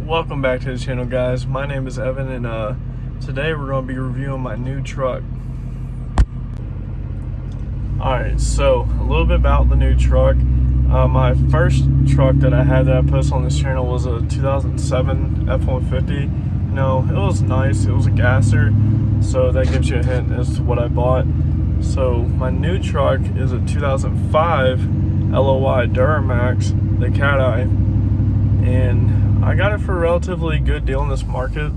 Welcome back to the channel, guys. My name is Evan, and today we're going to be reviewing my new truck. Alright, so a little bit about the new truck. My first truck that I had that I posted on this channel was a 2007 F-150. You know, it was nice. It was a gasser, so that gives you a hint as to what I bought. So my new truck is a 2005 LOI Duramax, the Cat Eye, and I got it for a relatively good deal in this market.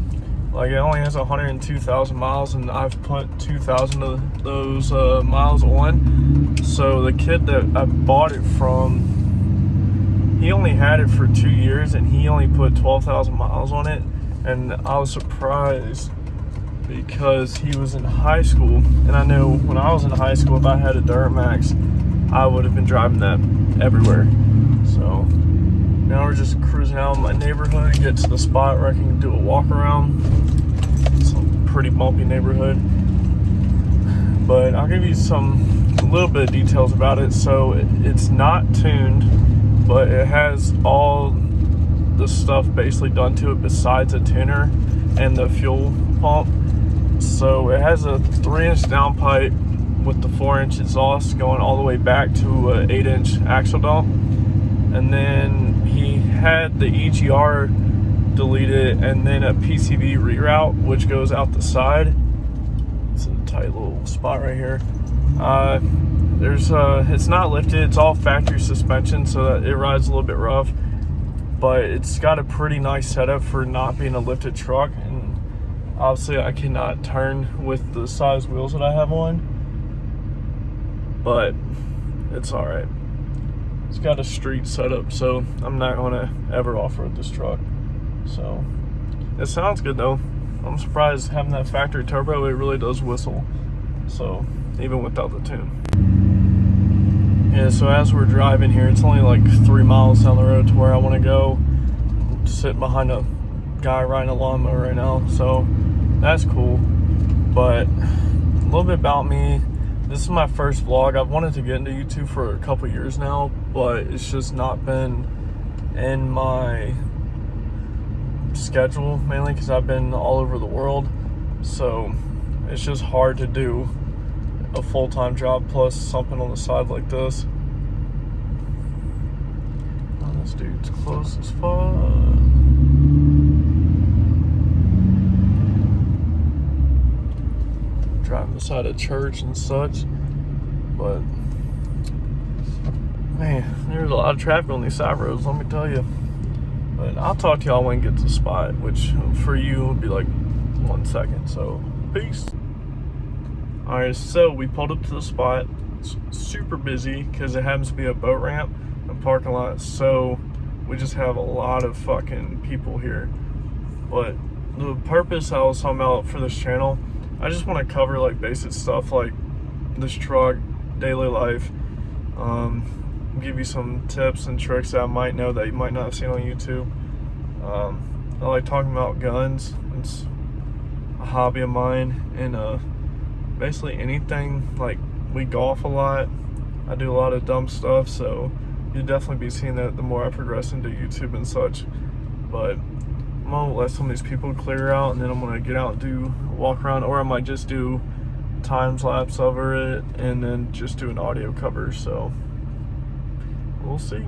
Like, it only has 102,000 miles, and I've put 2,000 of those miles on. So the kid that I bought it from, he only had it for 2 years, and he only put 12,000 miles on it. And I was surprised because he was in high school, and I know when I was in high school, if I had a Duramax, I would have been driving that everywhere. So now we're just cruising out in my neighborhood, get to the spot where I can do a walk around. It's a pretty bumpy neighborhood, but I'll give you a little bit of details about it. So it's not tuned, but it has all the stuff basically done to it besides a tuner and the fuel pump. So it has a 3-inch downpipe with the 4-inch exhaust going all the way back to an 8-inch axle dump. And then he had the EGR deleted, and then a PCV reroute, which goes out the side. It's a tight little spot right here. It's not lifted, it's all factory suspension, so that it rides a little bit rough, but it's got a pretty nice setup for not being a lifted truck. And obviously I cannot turn with the size wheels that I have on, but it's all right. It's got a street setup, so I'm not gonna ever off-road this truck. So it sounds good though. I'm surprised having that factory turbo, it really does whistle. So even without the tune. Yeah, so as we're driving here, it's only like 3 miles down the road to where I want to go. I'm sitting behind a guy riding a lawnmower right now, so that's cool. But a little bit about me. This is my first vlog. I've wanted to get into YouTube for a couple years now, but it's just not been in my schedule, mainly because I've been all over the world. So it's just hard to do a full-time job plus something on the side like this. Oh, this dude's close as fuck. Driving beside a church and such, but man, there's a lot of traffic on these side roads, let me tell you. But I'll talk to y'all when we get to the spot, which for you would be like 1 second. So peace. All right, so we pulled up to the spot. It's super busy because it happens to be a boat ramp and parking lot, so we just have a lot of fucking people here. But the purpose I was talking about for this channel, I just want to cover like basic stuff like this truck, daily life, give you some tips and tricks that I might know that you might not have seen on YouTube. I like talking about guns. It's a hobby of mine, and basically anything. Like, we golf a lot. I do a lot of dumb stuff, so you'll definitely be seeing that the more I progress into YouTube and such. But I'm gonna let some of these people clear out, and then I'm gonna get out and do a walk around, or I might just do time lapse over it and then just do an audio cover. So we'll see.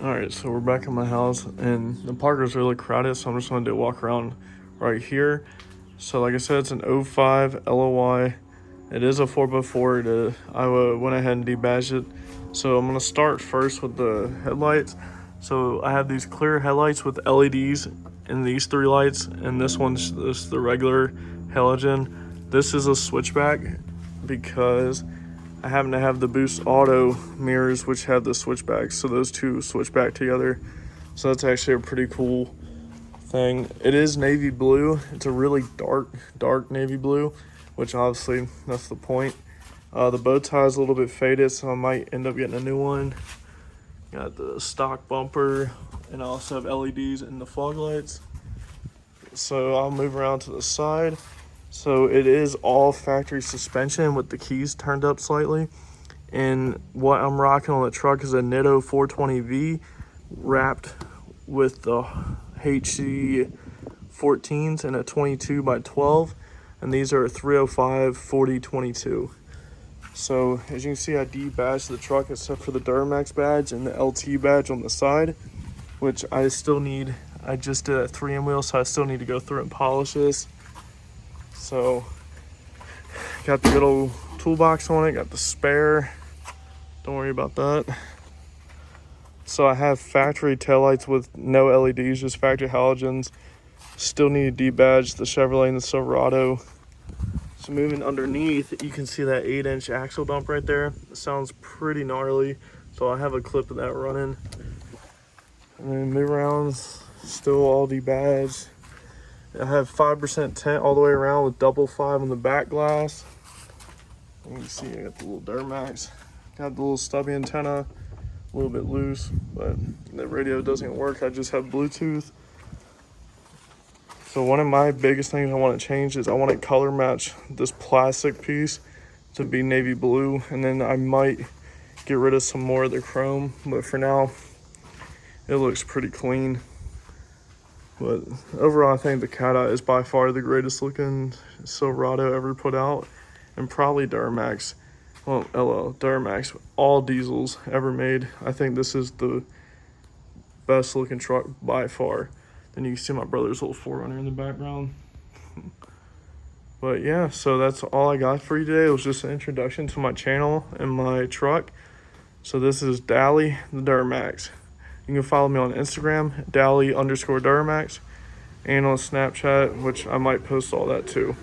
Alright, so we're back at my house, and the park is really crowded, so I'm just going to do a walk around right here. So like I said, it's an 05 LOY. It is a 4x4. I went ahead and debadged it. So I'm gonna start first with the headlights. So I have these clear headlights with LEDs and these 3 lights, and this one's just the regular halogen. This is a switchback because I happen to have the Boost Auto mirrors, which have the switchbacks. So those two switch back together. So that's actually a pretty cool thing. It is navy blue. It's a really dark navy blue, which obviously that's the point. The bow tie is a little bit faded, so I might end up getting a new one. Got the stock bumper, and I also have LEDs in the fog lights. So I'll move around to the side. So it is all factory suspension with the keys turned up slightly. And what I'm rocking on the truck is a Nitto 420V wrapped with the HC 14s and a 22x12. And these are 305 4022. So as you can see, I debadged the truck except for the Duramax badge and the LT badge on the side, which I still need. I just did a 3M wheel, so I still need to go through and polish this. So got the good old toolbox on it, got the spare. Don't worry about that. So I have factory taillights with no LEDs, just factory halogens. Still need to debadge the Chevrolet and the Silverado. So moving underneath, you can see that 8-inch axle dump right there. It sounds pretty gnarly, so I have a clip of that running. And then move around, still all debadged. I have 5% tint all the way around with double 5 on the back glass. You can see I got the little Duramax. Got the little stubby antenna, a little bit loose, but the radio doesn't work. I just have Bluetooth. So one of my biggest things I want to change is I want to color match this plastic piece to be navy blue, and then I might get rid of some more of the chrome, but for now it looks pretty clean. But overall, I think the Cat Eye is by far the greatest looking Silverado ever put out, and probably Duramax. Well, Duramax, all diesels ever made. I think this is the best looking truck by far. Then you can see my brother's little 4Runner in the background. But yeah, so that's all I got for you today. It was just an introduction to my channel and my truck. So this is Dally the Duramax. You can follow me on Instagram, Dally_Duramax, and on Snapchat, which I might post all that too.